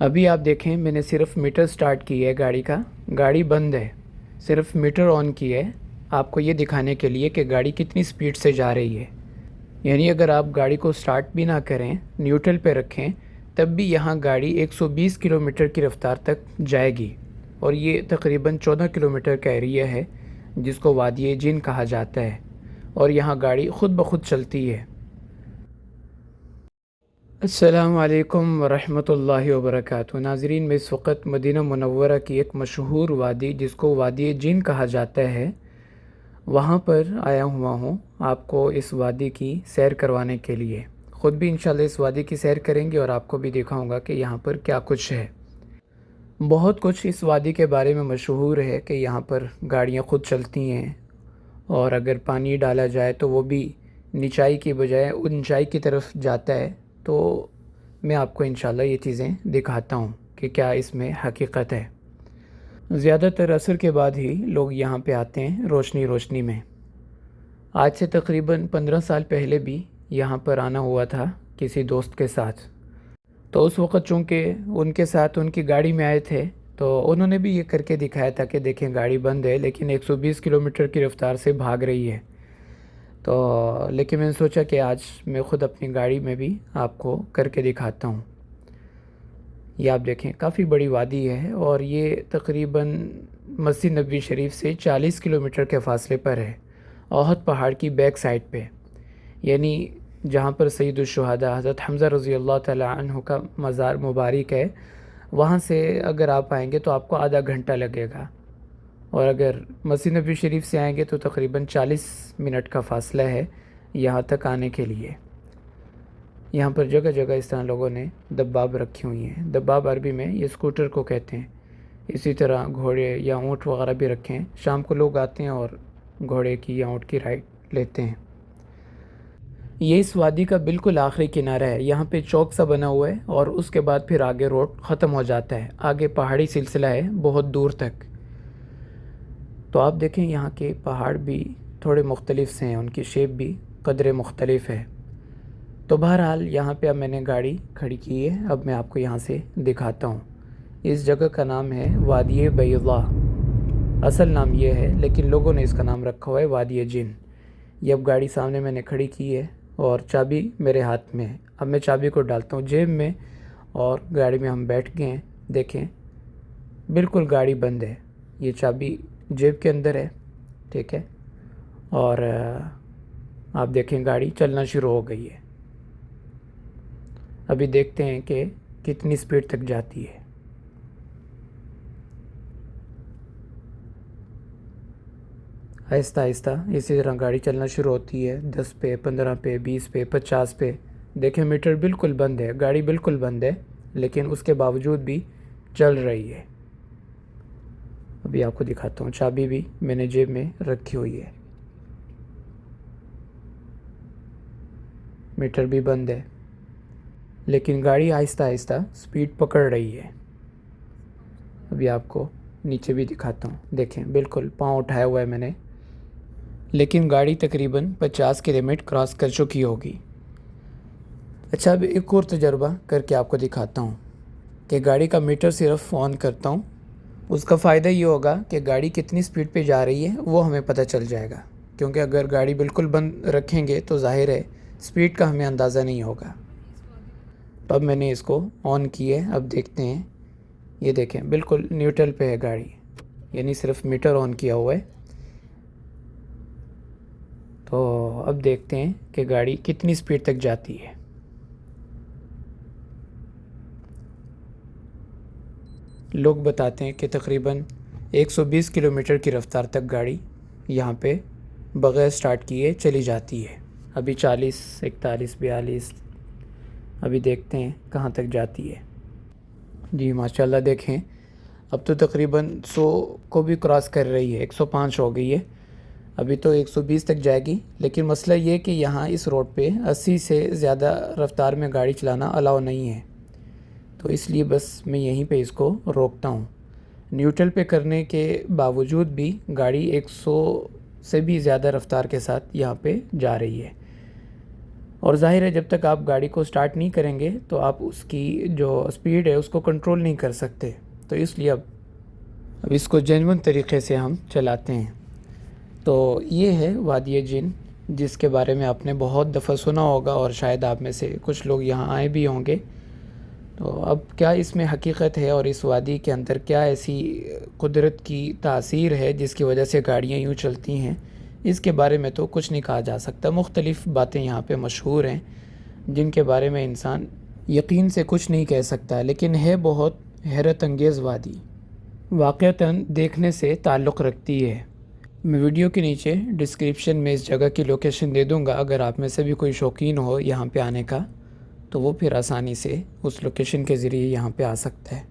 ابھی آپ دیکھیں میں نے صرف میٹر سٹارٹ کی ہے گاڑی کا، گاڑی بند ہے، صرف میٹر آن کی ہے آپ کو یہ دکھانے کے لیے کہ گاڑی کتنی سپیڈ سے جا رہی ہے۔ یعنی اگر آپ گاڑی کو سٹارٹ بھی نہ کریں، نیوٹرل پہ رکھیں، تب بھی یہاں گاڑی 120 کلومیٹر کی رفتار تک جائے گی، اور یہ تقریباً 14 کلومیٹر کا ایریا ہے جس کو وادی جن کہا جاتا ہے، اور یہاں گاڑی خود بخود چلتی ہے۔ السلام علیکم ورحمۃ اللہ وبرکاتہ۔ ناظرین، میں اس وقت مدینہ منورہ کی ایک مشہور وادی جس کو وادی جن کہا جاتا ہے وہاں پر آیا ہوا ہوں آپ کو اس وادی کی سیر کروانے کے لیے۔ خود بھی انشاءاللہ اس وادی کی سیر کریں گے اور آپ کو بھی دکھاؤں گا کہ یہاں پر کیا کچھ ہے۔ بہت کچھ اس وادی کے بارے میں مشہور ہے کہ یہاں پر گاڑیاں خود چلتی ہیں، اور اگر پانی ڈالا جائے تو وہ بھی نچائی کی بجائے اونچائی کی طرف جاتا ہے۔ تو میں آپ کو انشاءاللہ یہ چیزیں دکھاتا ہوں کہ کیا اس میں حقیقت ہے۔ زیادہ تر عصر کے بعد ہی لوگ یہاں پہ آتے ہیں روشنی میں۔ آج سے تقریباً 15 سال پہلے بھی یہاں پر آنا ہوا تھا کسی دوست کے ساتھ، تو اس وقت چونکہ ان کے ساتھ ان کی گاڑی میں آئے تھے تو انہوں نے بھی یہ کر کے دکھایا تھا کہ دیکھیں گاڑی بند ہے لیکن 120 کلومیٹر کی رفتار سے بھاگ رہی ہے۔ تو لیکن میں نے سوچا کہ آج میں خود اپنی گاڑی میں بھی آپ کو کر کے دکھاتا ہوں۔ یہ آپ دیکھیں کافی بڑی وادی ہے، اور یہ تقریباً مسجد نبوی شریف سے 40 کلومیٹر کے فاصلے پر ہے، احد پہاڑ کی بیک سائڈ پہ، یعنی جہاں پر سید الشہداء حضرت حمزہ رضی اللہ تعالیٰ عنہ کا مزار مبارک ہے، وہاں سے اگر آپ آئیں گے تو آپ کو آدھا گھنٹہ لگے گا، اور اگر مسجد نبوی شریف سے آئیں گے تو تقریباً 40 منٹ کا فاصلہ ہے یہاں تک آنے کے لیے۔ یہاں پر جگہ جگہ اس طرح لوگوں نے دباب رکھی ہوئی ہیں۔ دباب عربی میں یہ اسکوٹر کو کہتے ہیں۔ اسی طرح گھوڑے یا اونٹ وغیرہ بھی رکھے ہیں، شام کو لوگ آتے ہیں اور گھوڑے کی یا اونٹ کی رائڈ لیتے ہیں۔ یہ اس وادی کا بالکل آخری کنارہ ہے، یہاں پہ چوک سا بنا ہوا ہے، اور اس کے بعد پھر آگے روڈ ختم ہو جاتا ہے، آگے پہاڑی سلسلہ ہے بہت دور تک۔ تو آپ دیکھیں یہاں کے پہاڑ بھی تھوڑے مختلف سے ہیں، ان کی شیپ بھی قدرے مختلف ہے۔ تو بہرحال یہاں پہ اب میں نے گاڑی کھڑی کی ہے، اب میں آپ کو یہاں سے دکھاتا ہوں۔ اس جگہ کا نام ہے وادی بیضاء، اصل نام یہ ہے لیکن لوگوں نے اس کا نام رکھا ہوا ہے وادی جن۔ یہ اب گاڑی سامنے میں نے کھڑی کی ہے اور چابی میرے ہاتھ میں ہے۔ اب میں چابی کو ڈالتا ہوں جیب میں، اور گاڑی میں ہم بیٹھ گئے ہیں۔ دیکھیں بالکل گاڑی بند ہے، یہ چابی جیب کے اندر ہے، ٹھیک ہے، اور آپ دیکھیں گاڑی چلنا شروع ہو گئی ہے۔ ابھی دیکھتے ہیں کہ کتنی سپیڈ تک جاتی ہے۔ آہستہ آہستہ اسی طرح گاڑی چلنا شروع ہوتی ہے، 10 پہ، 15 پہ، 20 پہ، 50 پہ۔ دیکھیں میٹر بالکل بند ہے، گاڑی بالکل بند ہے، لیکن اس کے باوجود بھی چل رہی ہے۔ ابھی آپ کو دکھاتا ہوں، چابی بھی میں نے جیب میں رکھی ہوئی ہے، میٹر بھی بند ہے، لیکن گاڑی آہستہ آہستہ سپیڈ پکڑ رہی ہے۔ ابھی آپ کو نیچے بھی دکھاتا ہوں، دیکھیں بالکل پاؤں اٹھایا ہوا ہے میں نے، لیکن گاڑی تقریباً 50 کلومیٹر کراس کر چکی ہوگی۔ اچھا، اب ایک اور تجربہ کر کے آپ کو دکھاتا ہوں کہ گاڑی کا میٹر صرف آن کرتا ہوں، اس کا فائدہ یہ ہوگا کہ گاڑی کتنی سپیڈ پہ جا رہی ہے وہ ہمیں پتہ چل جائے گا، کیونکہ اگر گاڑی بالکل بند رکھیں گے تو ظاہر ہے سپیڈ کا ہمیں اندازہ نہیں ہوگا۔ تو اب میں نے اس کو آن کی ہے، اب دیکھتے ہیں۔ یہ دیکھیں بالکل نیوٹرل پہ ہے گاڑی، یعنی صرف میٹر آن کیا ہوا ہے۔ تو اب دیکھتے ہیں کہ گاڑی کتنی سپیڈ تک جاتی ہے۔ لوگ بتاتے ہیں کہ تقریباً 120 کلومیٹر کی رفتار تک گاڑی یہاں پہ بغیر سٹارٹ کیے چلی جاتی ہے۔ ابھی 40، 41، 42، ابھی دیکھتے ہیں کہاں تک جاتی ہے۔ جی ماشاءاللہ، دیکھیں اب تو تقریباً 100 کو بھی کراس کر رہی ہے، 105 ہو گئی ہے، ابھی تو 120 تک جائے گی۔ لیکن مسئلہ یہ کہ یہاں اس روڈ پہ 80 سے زیادہ رفتار میں گاڑی چلانا الاؤ نہیں ہے، تو اس لیے بس میں یہیں پہ اس کو روکتا ہوں۔ نیوٹرل پہ کرنے کے باوجود بھی گاڑی 100 سے بھی زیادہ رفتار کے ساتھ یہاں پہ جا رہی ہے، اور ظاہر ہے جب تک آپ گاڑی کو سٹارٹ نہیں کریں گے تو آپ اس کی جو سپیڈ ہے اس کو کنٹرول نہیں کر سکتے، تو اس لیے اب اس کو جینون طریقے سے ہم چلاتے ہیں۔ تو یہ ہے وادی جن، جس کے بارے میں آپ نے بہت دفعہ سنا ہوگا اور شاید آپ میں سے کچھ لوگ یہاں آئے بھی ہوں گے۔ تو اب کیا اس میں حقیقت ہے اور اس وادی کے اندر کیا ایسی قدرت کی تاثیر ہے جس کی وجہ سے گاڑیاں یوں چلتی ہیں، اس کے بارے میں تو کچھ نہیں کہا جا سکتا۔ مختلف باتیں یہاں پہ مشہور ہیں جن کے بارے میں انسان یقین سے کچھ نہیں کہہ سکتا، لیکن ہے بہت حیرت انگیز وادی، واقعتاً دیکھنے سے تعلق رکھتی ہے۔ میں ویڈیو کے نیچے ڈسکرپشن میں اس جگہ کی لوکیشن دے دوں گا، اگر آپ میں سے بھی کوئی شوقین ہو یہاں پہ آنے کا تو وہ پھر آسانی سے اس لوکیشن کے ذریعے یہاں پہ آ سکتا ہے۔